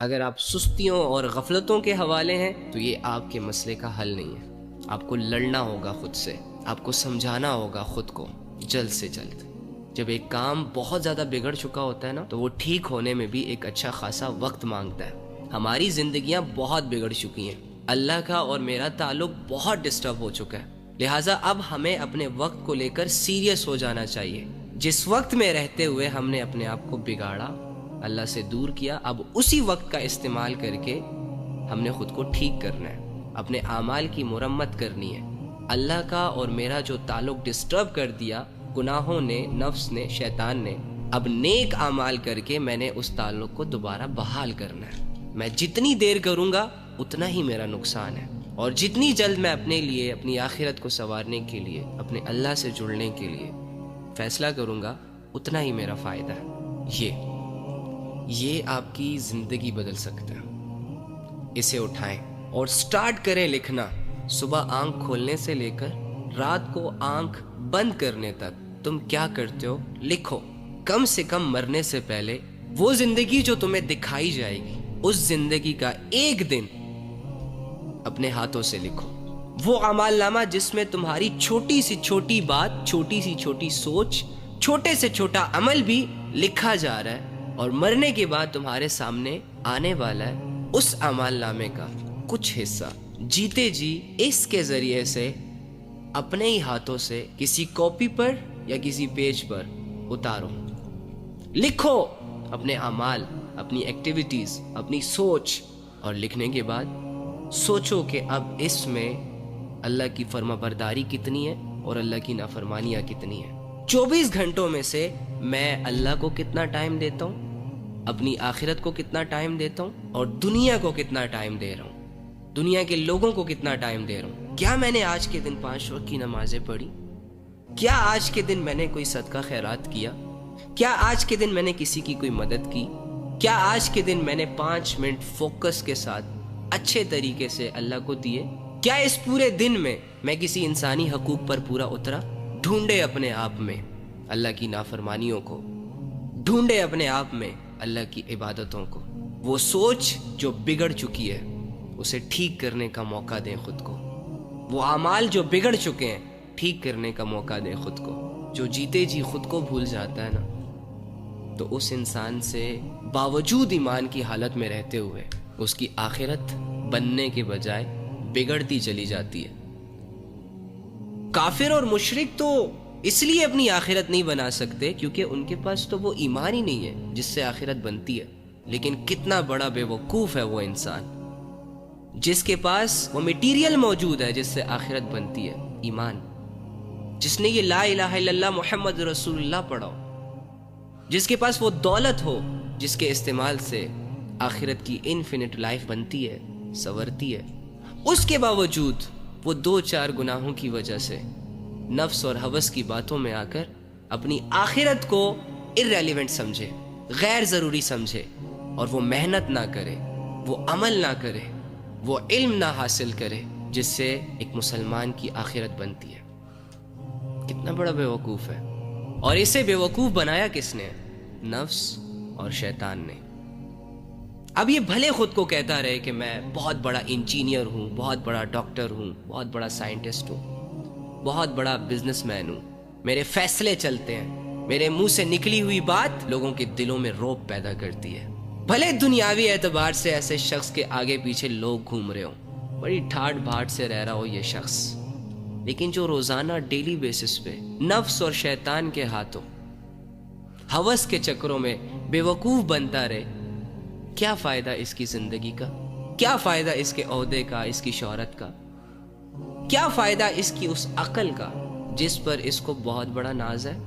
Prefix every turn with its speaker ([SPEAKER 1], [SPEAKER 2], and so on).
[SPEAKER 1] اگر آپ سستیوں اور غفلتوں کے حوالے ہیں تو یہ آپ کے مسئلے کا حل نہیں ہے۔ آپ کو لڑنا ہوگا خود سے، آپ کو سمجھانا ہوگا خود کو جلد سے جلد۔ جب ایک کام بہت زیادہ بگڑ چکا ہوتا ہے نا تو وہ ٹھیک ہونے میں بھی ایک اچھا خاصا وقت مانگتا ہے۔ ہماری زندگیاں بہت بگڑ چکی ہیں، اللہ کا اور میرا تعلق بہت ڈسٹرب ہو چکا ہے، لہٰذا اب ہمیں اپنے وقت کو لے کر سیریس ہو جانا چاہیے۔ جس وقت میں رہتے ہوئے ہم نے اپنے آپ کو بگاڑا، اللہ سے دور کیا، اب اسی وقت کا استعمال کر کے ہم نے خود کو ٹھیک کرنا ہے، اپنے اعمال کی مرمت کرنی ہے۔ اللہ کا اور میرا جو تعلق ڈسٹرب کر دیا گناہوں نے، نفس نے، شیطان نے، اب نیک اعمال کر کے میں نے اس تعلق کو دوبارہ بحال کرنا ہے۔ میں جتنی دیر کروں گا اتنا ہی میرا نقصان ہے، اور جتنی جلد میں اپنے لیے، اپنی آخرت کو سنوارنے کے لیے، اپنے اللہ سے جڑنے کے لیے فیصلہ کروں گا اتنا ہی میرا فائدہ ہے۔ یہ آپ کی زندگی بدل سکتا ہے۔ اسے اٹھائیں اور سٹارٹ کریں لکھنا۔ صبح آنکھ کھولنے سے لے کر رات کو آنکھ بند کرنے تک تم کیا کرتے ہو لکھو۔ کم سے کم مرنے سے پہلے وہ زندگی جو تمہیں دکھائی جائے گی، اس زندگی کا ایک دن اپنے ہاتھوں سے لکھو۔ وہ اعمال نامہ جس میں تمہاری چھوٹی سی چھوٹی بات، چھوٹی سی چھوٹی سوچ، چھوٹے سے چھوٹا عمل بھی لکھا جا رہا ہے، اور مرنے کے بعد تمہارے سامنے آنے والا ہے اس اعمال نامے کا کچھ حصہ۔ جیتے جی اس کے ذریعے سے اپنے ہی ہاتھوں سے کسی کاپی پر یا کسی پیج پر اتارو، لکھو اپنے اعمال، اپنی ایکٹیویٹیز، اپنی سوچ، اور لکھنے کے بعد سوچو کہ اب اس میں اللہ کی فرما برداری کتنی ہے اور اللہ کی نافرمانیاں کتنی ہیں۔ 24 گھنٹوں میں سے میں اللہ کو کتنا ٹائم دیتا ہوں، اپنی آخرت کو کتنا ٹائم دیتا ہوں، اور دنیا کو کتنا ٹائم دے رہا ہوں، دنیا کے لوگوں کو کتنا ٹائم دے رہا ہوں۔ کیا میں نے آج کے دن 5 وقت کی نمازیں پڑھی؟ کیا آج کے دن میں نے کوئی صدقہ خیرات کیا؟ کیا آج کے دن میں نے کسی کی کوئی مدد کی؟ کیا آج کے دن میں نے 5 منٹ فوکس کے ساتھ اچھے طریقے سے اللہ کو دیے؟ کیا اس پورے دن میں میں کسی انسانی حقوق پر پورا اترا؟ ڈھونڈے اپنے آپ میں اللہ کی نافرمانیوں کو، ڈھونڈے اپنے آپ میں اللہ کی عبادتوں کو۔ وہ سوچ جو بگڑ چکی ہے اسے ٹھیک کرنے کا موقع دیں خود کو۔ وہ اعمال جو بگڑ چکے ہیں ٹھیک کرنے کا موقع دیں خود کو۔ جو جیتے جی خود کو بھول جاتا ہے نا، تو اس انسان سے باوجود ایمان کی حالت میں رہتے ہوئے اس کی آخرت بننے کے بجائے بگڑتی چلی جاتی ہے۔ کافر اور مشرک تو اس لیے اپنی آخرت نہیں بنا سکتے کیونکہ ان کے پاس تو وہ ایمان ہی نہیں ہے جس سے آخرت بنتی ہے۔ لیکن کتنا بڑا بے وقوف ہے وہ انسان جس کے پاس وہ میٹیریل موجود ہے جس سے آخرت بنتی ہے، ایمان، جس نے یہ لا الہ الا اللہ محمد رسول اللہ پڑھا ہو، جس کے پاس وہ دولت ہو جس کے استعمال سے آخرت کی انفینٹ لائف بنتی ہے، سنورتی ہے۔ اس کے باوجود وہ 2-4 گناہوں کی وجہ سے نفس اور ہوس کی باتوں میں آ کر اپنی آخرت کو irrelevant سمجھے، غیر ضروری سمجھے، اور وہ محنت نہ کرے، وہ عمل نہ کرے، وہ علم نہ حاصل کرے جس سے ایک مسلمان کی آخرت بنتی ہے۔ کتنا بڑا بے وقوف ہے، اور اسے بے وقوف بنایا کس نے؟ نفس اور شیطان نے۔ اب یہ بھلے خود کو کہتا رہے کہ میں بہت بڑا انجینئر ہوں، بہت بڑا ڈاکٹر ہوں، بہت بڑا سائنٹسٹ ہوں، بہت بڑا بزنس مین ہوں، میرے فیصلے چلتے ہیں، میرے منہ سے نکلی ہوئی بات لوگوں کے دلوں میں رعب پیدا کرتی ہے۔ بھلے دنیاوی اعتبار سے ایسے شخص کے آگے پیچھے لوگ گھوم رہے ہوں، بڑی ٹھاٹ بھاٹ سے رہ رہا ہو یہ شخص، لیکن جو روزانہ ڈیلی بیسس پہ نفس اور شیطان کے ہاتھوں، ہوس کے چکروں میں بے وقوف بنتا رہے، کیا فائدہ اس کی زندگی کا؟ کیا فائدہ اس کے عہدے کا، اس کی شہرت کا؟ کیا فائدہ اس کی اس عقل کا جس پر اس کو بہت بڑا ناز ہے؟